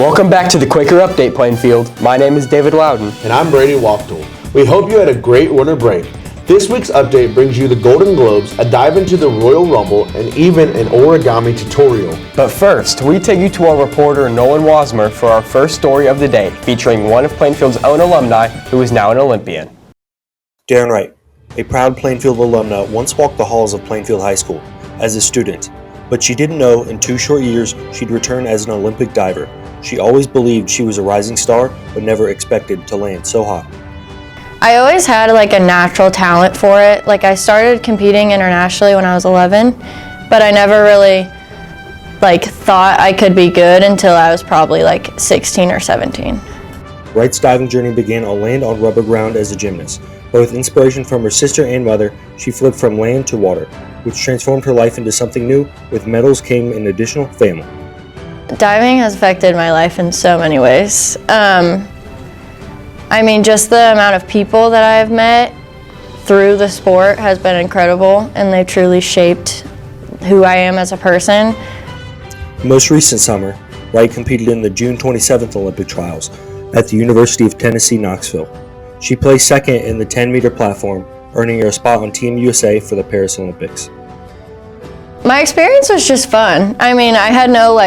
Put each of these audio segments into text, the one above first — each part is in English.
Welcome back to the Quaker Update playing field. My name is David Loudon. And I'm Brady Wachtel. We hope you had a great winter break. This week's update brings you the Golden Globes, a dive into the Royal Rumble, and even an origami tutorial. But first, we take you to our reporter Nolan Wasmer for our first story of the day, featuring one of Plainfield's own alumni who is now an Olympian. Darren Wright, a proud Plainfield alumna, once walked the halls of Plainfield High School as a student, but she didn't know in 2 short years she'd return as an Olympic diver. She always believed she was a rising star, but never expected to land so high. I always had a natural talent for it. I started competing internationally when I was 11, but I never really thought I could be good until I was probably 16 or 17. Wright's diving journey began on land on rubber ground as a gymnast. But with inspiration from her sister and mother, she flipped from land to water, which transformed her life into something new. With medals came an additional family. Diving has affected my life in so many ways. Just the amount of people that I have met through the sport has been incredible, and they truly shaped who I am as a person. Most recent summer, Wright competed in the June 27th Olympic trials at the University of Tennessee, Knoxville. She placed second in the 10-meter platform, earning her a spot on Team USA for the Paris Olympics. My experience was just fun. I had no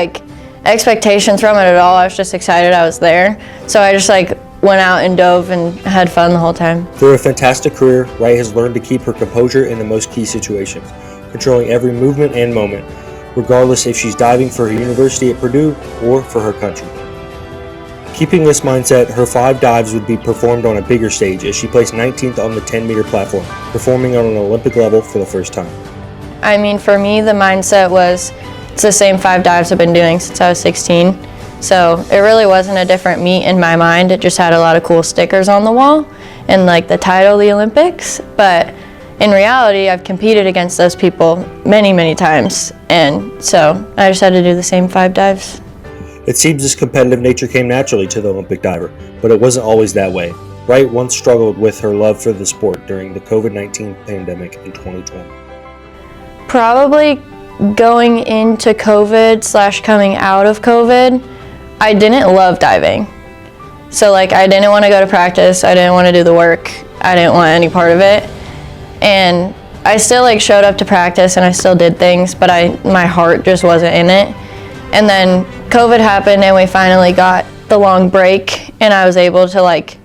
expectations from it at all. I was just excited I was there. So I just went out and dove and had fun the whole time. Through a fantastic career, Wright has learned to keep her composure in the most key situations, controlling every movement and moment, regardless if she's diving for her university at Purdue or for her country. Keeping this mindset, her 5 dives would be performed on a bigger stage as she placed 19th on the 10-meter platform, performing on an Olympic level for the first time. For me, the mindset was it's the same 5 dives I've been doing since I was 16. So it really wasn't a different meet in my mind. It just had a lot of cool stickers on the wall and the title of the Olympics. But in reality, I've competed against those people many, many times. And so I just had to do the same 5 dives. It seems this competitive nature came naturally to the Olympic diver, but it wasn't always that way. Wright once struggled with her love for the sport during the COVID-19 pandemic in 2020. Probably going into COVID / coming out of COVID, I didn't love diving. So I didn't want to go to practice, I didn't want to do the work, I didn't want any part of it. And I still showed up to practice and I still did things, but my heart just wasn't in it. And then COVID happened and we finally got the long break and I was able to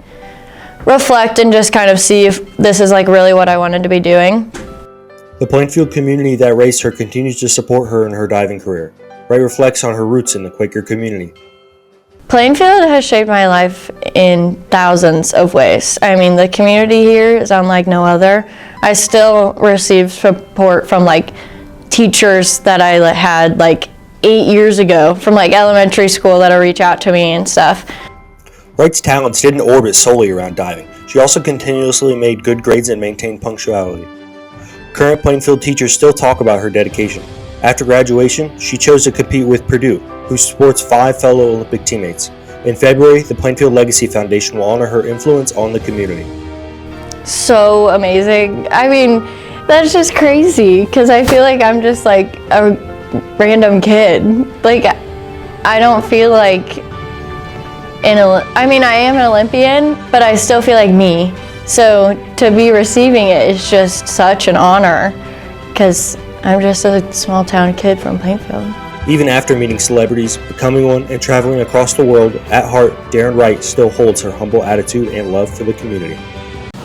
reflect and just kind of see if this is really what I wanted to be doing. The Plainfield community that raised her continues to support her in her diving career. Wright reflects on her roots in the Quaker community. Plainfield has shaped my life in thousands of ways. The community here is unlike no other. I still receive support from teachers that I had 8 years ago from elementary school that'll reach out to me and stuff. Wright's talents didn't orbit solely around diving. She also continuously made good grades and maintained punctuality. Current Plainfield teachers still talk about her dedication. After graduation, she chose to compete with Purdue, who sports 5 fellow Olympic teammates. In February, the Plainfield Legacy Foundation will honor her influence on the community. So amazing. That's just crazy because I feel I'm just a random kid. I don't feel I am an Olympian, but I still feel like me. So to be receiving it is just such an honor because I'm just a small town kid from Plainfield. Even after meeting celebrities, becoming one, and traveling across the world, at heart, Darren Wright still holds her humble attitude and love for the community.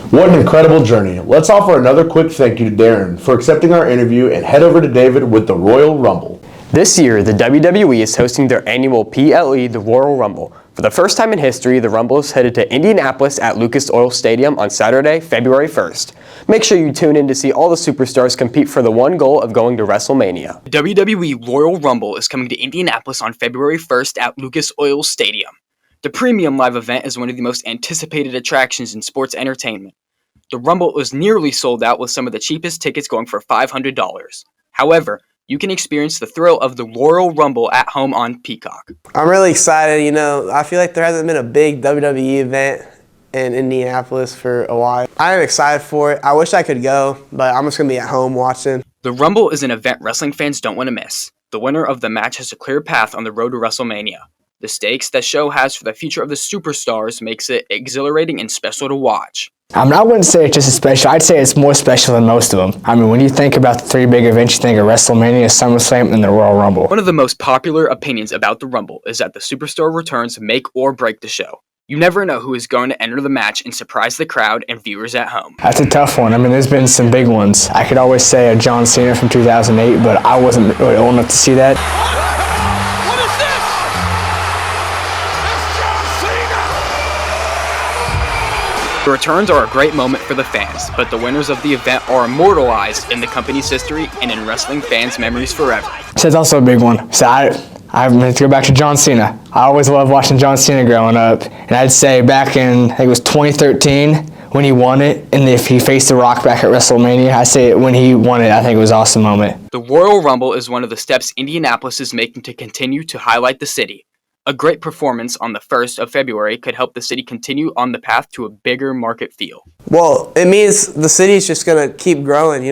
What an incredible journey. Let's offer another quick thank you to Darren for accepting our interview and head over to David with the Royal Rumble. This year, the WWE is hosting their annual PLE, the Royal Rumble. For the first time in history, the Rumble is headed to Indianapolis at Lucas Oil Stadium on Saturday, February 1st. Make sure you tune in to see all the superstars compete for the one goal of going to WrestleMania. The WWE Royal Rumble is coming to Indianapolis on February 1st at Lucas Oil Stadium. The premium live event is one of the most anticipated attractions in sports entertainment. The Rumble was nearly sold out with some of the cheapest tickets going for $500. However, you can experience the thrill of the Royal Rumble at home on Peacock. I'm really excited. I feel like there hasn't been a big WWE event in Indianapolis for a while. I am excited for it. I wish I could go, but I'm just going to be at home watching. The Rumble is an event wrestling fans don't want to miss. The winner of the match has a clear path on the road to WrestleMania. The stakes that show has for the future of the superstars makes it exhilarating and special to watch. I wouldn't say it's just as special. I'd say it's more special than most of them. When you think about the three big events, you think of WrestleMania, SummerSlam, and the Royal Rumble. One of the most popular opinions about the Rumble is that the superstar returns make or break the show. You never know who is going to enter the match and surprise the crowd and viewers at home. That's a tough one. There's been some big ones. I could always say a John Cena from 2008, but I wasn't really old enough to see that. What is this? It's John Cena! The returns are a great moment for the fans, but the winners of the event are immortalized in the company's history and in wrestling fans' memories forever. So it's also a big one. So I'm going to go back to John Cena. I always loved watching John Cena growing up. And I'd say back in, I think it was 2013, when he won it, and if he faced The Rock back at WrestleMania, I say when he won it, I think it was an awesome moment. The Royal Rumble is one of the steps Indianapolis is making to continue to highlight the city. A great performance on the 1st of February could help the city continue on the path to a bigger market feel. Well, it means the city's just going to keep growing,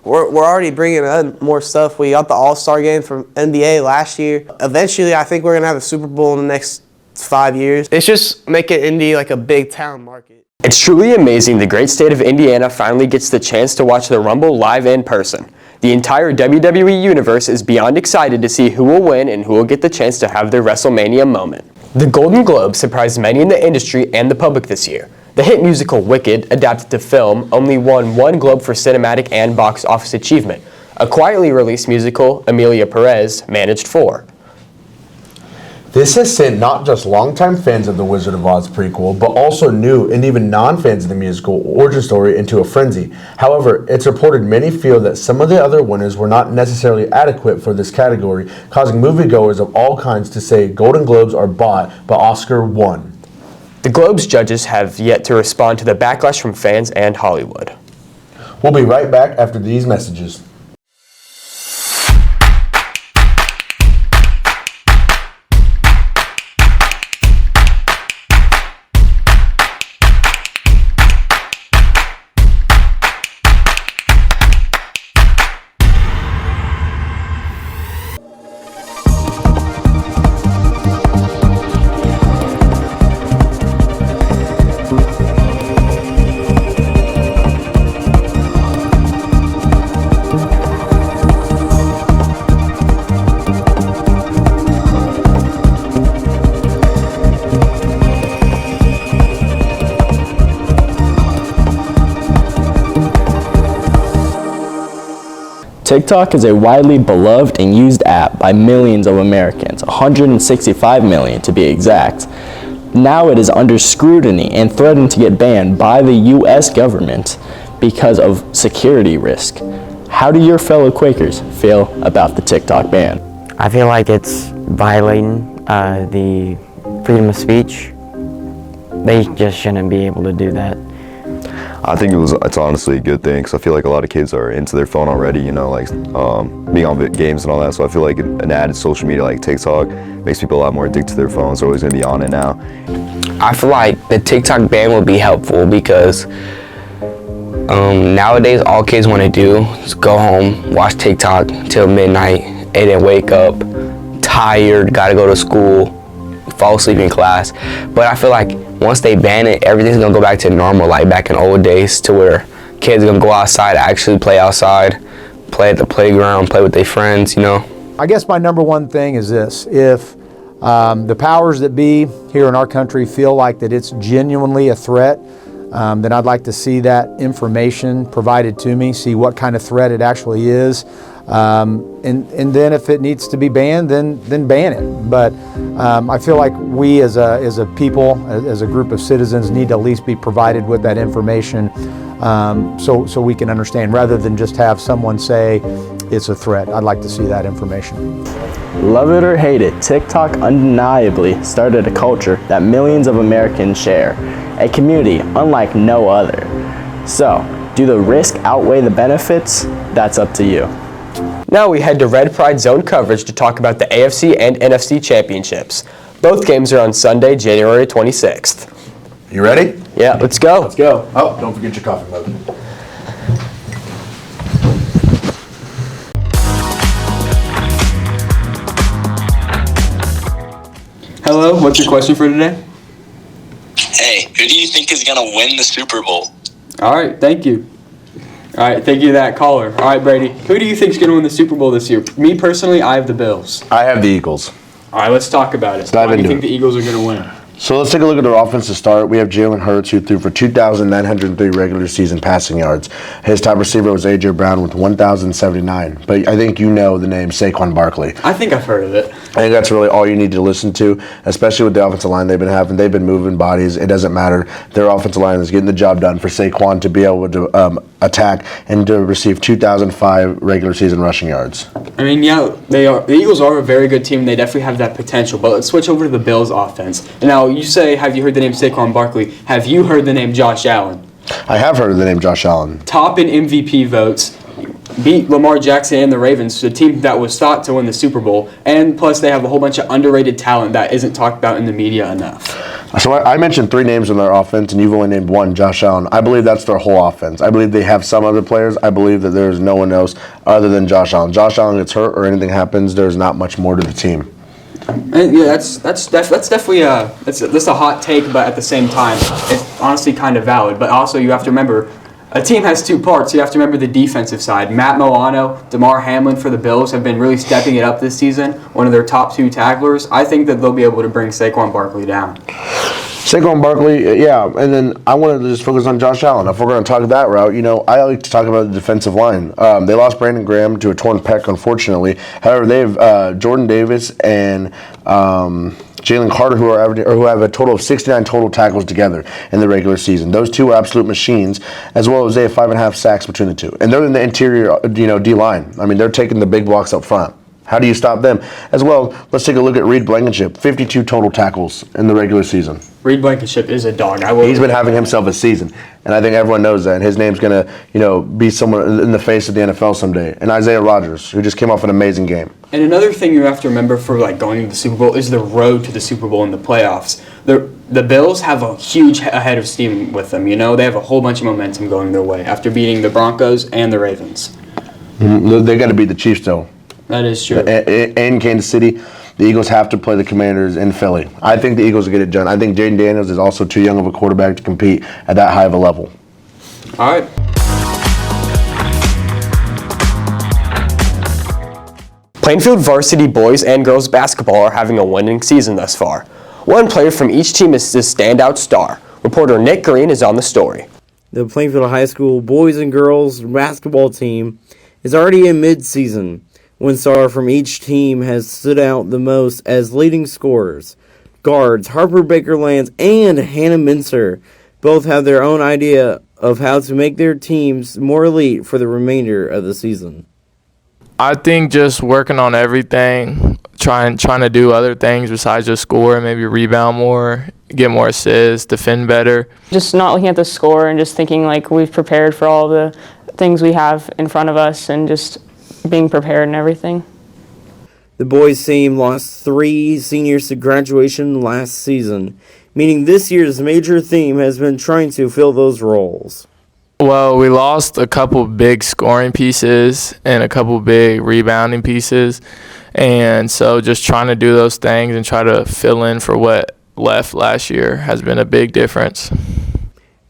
We're already bringing in more stuff. We got the All-Star game from NBA last year. Eventually, I think we're going to have a Super Bowl in the next 5 years. It's just making Indy like a big town market. It's truly amazing the great state of Indiana finally gets the chance to watch the Rumble live in person. The entire WWE universe is beyond excited to see who will win and who will get the chance to have their WrestleMania moment. The Golden Globe surprised many in the industry and the public this year. The hit musical Wicked, adapted to film, only won 1 Globe for cinematic and box office achievement. A quietly released musical, Emilia Perez, managed 4. This has sent not just longtime fans of the Wizard of Oz prequel, but also new and even non-fans of the musical origin story into a frenzy. However, it's reported many feel that some of the other winners were not necessarily adequate for this category, causing moviegoers of all kinds to say Golden Globes are bought, but Oscar won. The Globe's judges have yet to respond to the backlash from fans and Hollywood. We'll be right back after these messages. TikTok is a widely beloved and used app by millions of Americans, 165 million to be exact. Now it is under scrutiny and threatened to get banned by the U.S. government because of security risk. How do your fellow Quakers feel about the TikTok ban? I feel like it's violating the freedom of speech. They just shouldn't be able to do that. I think it's honestly a good thing because I feel like a lot of kids are into their phone already, being on games and all that. So I feel like an added social media like TikTok makes people a lot more addicted to their phones. They're always going to be on it now. I feel like the TikTok ban would be helpful because nowadays all kids want to do is go home, watch TikTok till midnight, and then wake up tired, gotta go to school, fall asleep in class. But I feel like once they ban it, everything's gonna go back to normal, like back in old days, to where kids are gonna go outside, actually play outside, play at the playground, play with their friends, I guess my number one thing is this: if the powers that be here in our country feel like that it's genuinely a threat, then I'd like to see that information provided to me, see what kind of threat it actually is. And then if it needs to be banned, then ban it. But I feel like we as a people, as a group of citizens, need to at least be provided with that information so we can understand, rather than just have someone say it's a threat. I'd like to see that information. Love it or hate it, TikTok undeniably started a culture that millions of Americans share, a community unlike no other. So, do the risk outweigh the benefits? That's up to you. Now we head to Red Pride Zone coverage to talk about the AFC and NFC championships. Both games are on Sunday, January 26th. You ready? Yeah, let's go. Let's go. Oh, don't forget your coffee mug. Hello, what's your question for today? Hey, who do you think is going to win the Super Bowl? All right, thank you. All right, thank you to that caller. All right, Brady, who do you think is going to win the Super Bowl this year? Me personally, I have the Bills. I have the Eagles. All right, let's talk about it. Why do you think the Eagles are going to win? So let's take a look at their offense to start. We have Jalen Hurts, who threw for 2,903 regular season passing yards. His top receiver was A.J. Brown with 1,079. But I think you know the name Saquon Barkley. I think I've heard of it. I think that's really all you need to listen to, especially with the offensive line they've been having. They've been moving bodies. It doesn't matter. Their offensive line is getting the job done for Saquon to be able to attack and to receive 2,005 regular season rushing yards. I mean, yeah, they are. The Eagles are a very good team. They definitely have that potential. But let's switch over to the Bills' offense. And now, you say, have you heard the name Saquon Barkley? Have you heard the name Josh Allen? I have heard of the name Josh Allen. Top in MVP votes, beat Lamar Jackson and the Ravens, the team that was thought to win the Super Bowl. And plus, they have a whole bunch of underrated talent that isn't talked about in the media enough. So I mentioned 3 names in their offense, and you've only named one, Josh Allen. I believe that's their whole offense. I believe they have some other players. I believe that there's no one else other than Josh Allen. Josh Allen gets hurt or anything happens, there's not much more to the team. And yeah, that's definitely that's a hot take, but at the same time, it's honestly kind of valid. But also, you have to remember, a team has 2 parts. You have to remember the defensive side. Matt Milano, DeMar Hamlin for the Bills have been really stepping it up this season. One of their top 2 tacklers. I think that they'll be able to bring Saquon Barkley down. Saquon Barkley, yeah, and then I wanted to just focus on Josh Allen. If we're going to talk that route, I like to talk about the defensive line. They lost Brandon Graham to a torn pec, unfortunately. However, they have Jordan Davis and Jalen Carter, who have a total of 69 total tackles together in the regular season. Those 2 are absolute machines, as well as they have 5.5 sacks between the 2. And they're in the interior, D-line. I mean, they're taking the big blocks up front. How do you stop them? As well, let's take a look at Reed Blankenship. 52 total tackles in the regular season. Reed Blankenship is a dog. He's been having himself a season, and I think everyone knows that. And his name's going to, be someone in the face of the NFL someday. And Isaiah Rodgers, who just came off an amazing game. And another thing you have to remember for going into the Super Bowl is the road to the Super Bowl and the playoffs. The Bills have a huge head of steam with them. They have a whole bunch of momentum going their way after beating the Broncos and the Ravens. They got to beat the Chiefs, though. That is true. In Kansas City, the Eagles have to play the Commanders in Philly. I think the Eagles will get it done. I think Jaden Daniels is also too young of a quarterback to compete at that high of a level. All right. Plainfield varsity boys and girls basketball are having a winning season thus far. One player from each team is the standout star. Reporter Nick Green is on the story. The Plainfield High School boys and girls basketball team is already in mid-season. One star from each team has stood out the most as leading scorers. Guards Harper Baker-Lands and Hannah Mincer both have their own idea of how to make their teams more elite for the remainder of the season. I think just working on everything, trying to do other things besides just score, maybe rebound more, get more assists, defend better. Just not looking at the score and just thinking like we've prepared for all the things we have in front of us and just being prepared and everything. The boys team lost 3 seniors to graduation last season, meaning this year's major theme has been trying to fill those roles. Well, we lost a couple big scoring pieces and a couple big rebounding pieces, and so just trying to do those things and try to fill in for what left last year has been a big difference.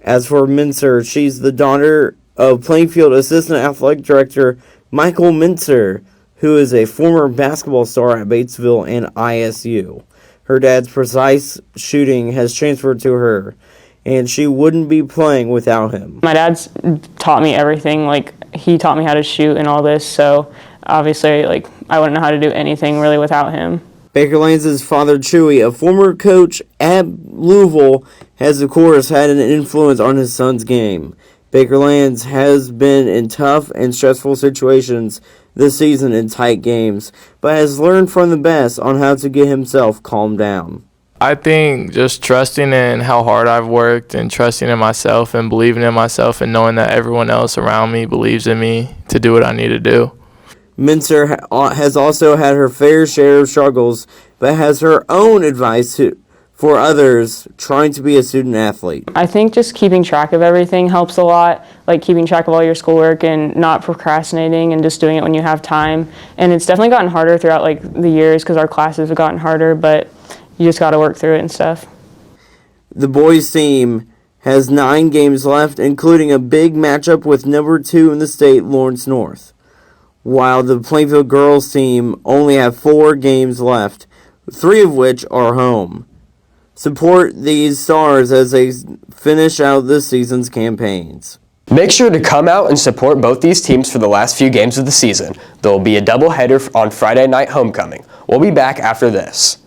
As for Mincer, she's the daughter of Plainfield Assistant Athletic Director Michael Mincer, who is a former basketball star at Batesville and ISU. Her dad's precise shooting has transferred to her, and she wouldn't be playing without him. My dad's taught me everything. Like, he taught me how to shoot and all this, so obviously, like, I wouldn't know how to do anything really without him. Baker-Lands' father, Chewy, a former coach at Louisville, has of course had an influence on his son's game. Baker-Lands has been in tough and stressful situations this season in tight games, but has learned from the best on how to get himself calmed down. I think just trusting in how hard I've worked and trusting in myself and believing in myself and knowing that everyone else around me believes in me to do what I need to do. Mincer has also had her fair share of struggles, but has her own advice for others trying to be a student athlete. I think just keeping track of everything helps a lot, like keeping track of all your schoolwork and not procrastinating and just doing it when you have time. And it's definitely gotten harder throughout like the years because our classes have gotten harder, but you just got to work through it and stuff. The boys team has 9 games left, including a big matchup with number 2 in the state, Lawrence North, while the Plainfield girls team only have 4 games left, 3 of which are home. Support these stars as they finish out this season's campaigns. Make sure to come out and support both these teams for the last few games of the season. There will be a doubleheader on Friday night homecoming. We'll be back after this.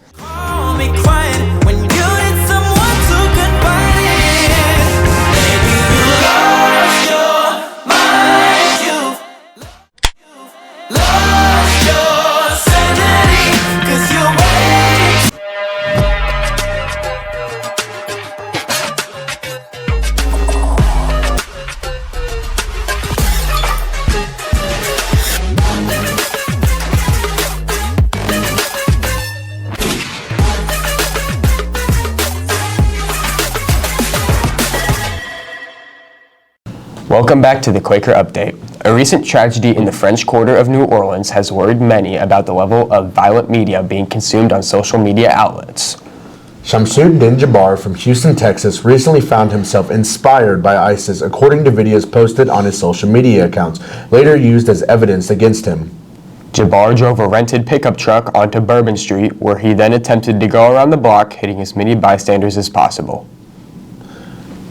Welcome back to the Quaker Update. A recent tragedy in the French Quarter of New Orleans has worried many about the level of violent media being consumed on social media outlets. Shamsuddin Jabbar from Houston, Texas recently found himself inspired by ISIS according to videos posted on his social media accounts, later used as evidence against him. Jabbar drove a rented pickup truck onto Bourbon Street, where he then attempted to go around the block, hitting as many bystanders as possible.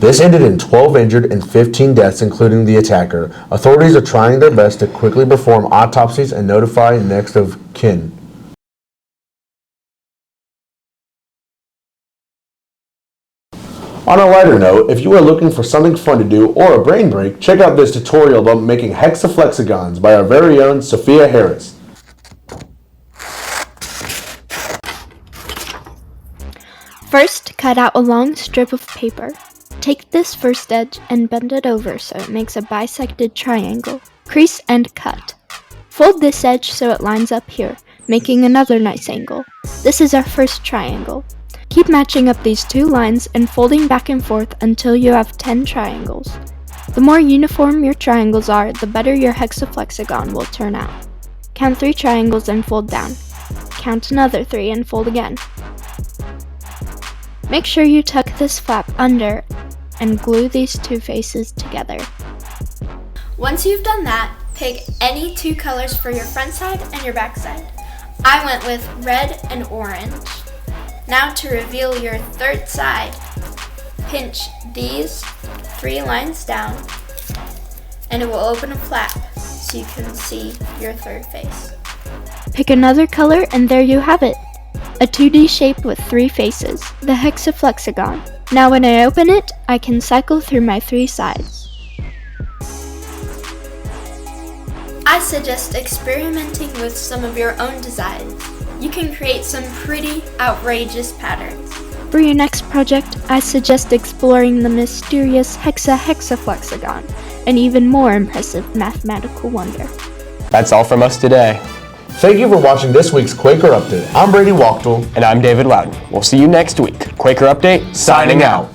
This ended in 12 injured and 15 deaths, including the attacker. Authorities are trying their best to quickly perform autopsies and notify next of kin. On a lighter note, if you are looking for something fun to do or a brain break, check out this tutorial about making hexaflexagons by our very own Sophia Harris. First, cut out a long strip of paper. Take this first edge and bend it over so it makes a bisected triangle. Crease and cut. Fold this edge so it lines up here, making another nice angle. This is our first triangle. Keep matching up these 2 lines and folding back and forth until you have 10 triangles. The more uniform your triangles are, the better your hexaflexagon will turn out. Count 3 triangles and fold down. Count another 3 and fold again. Make sure you tuck this flap under and glue these 2 faces together. Once you've done that, pick any 2 colors for your front side and your back side. I went with red and orange. Now to reveal your third side, pinch these 3 lines down and it will open a flap so you can see your third face. Pick another color and there you have it. A 2D shape with 3 faces, the hexaflexagon. Now when I open it, I can cycle through my 3 sides. I suggest experimenting with some of your own designs. You can create some pretty outrageous patterns. For your next project, I suggest exploring the mysterious hexaflexagon, an even more impressive mathematical wonder. That's all from us today. Thank you for watching this week's Quaker Update. I'm Brady Wachtel. And I'm David Loudon. We'll see you next week. Quaker Update, signing out.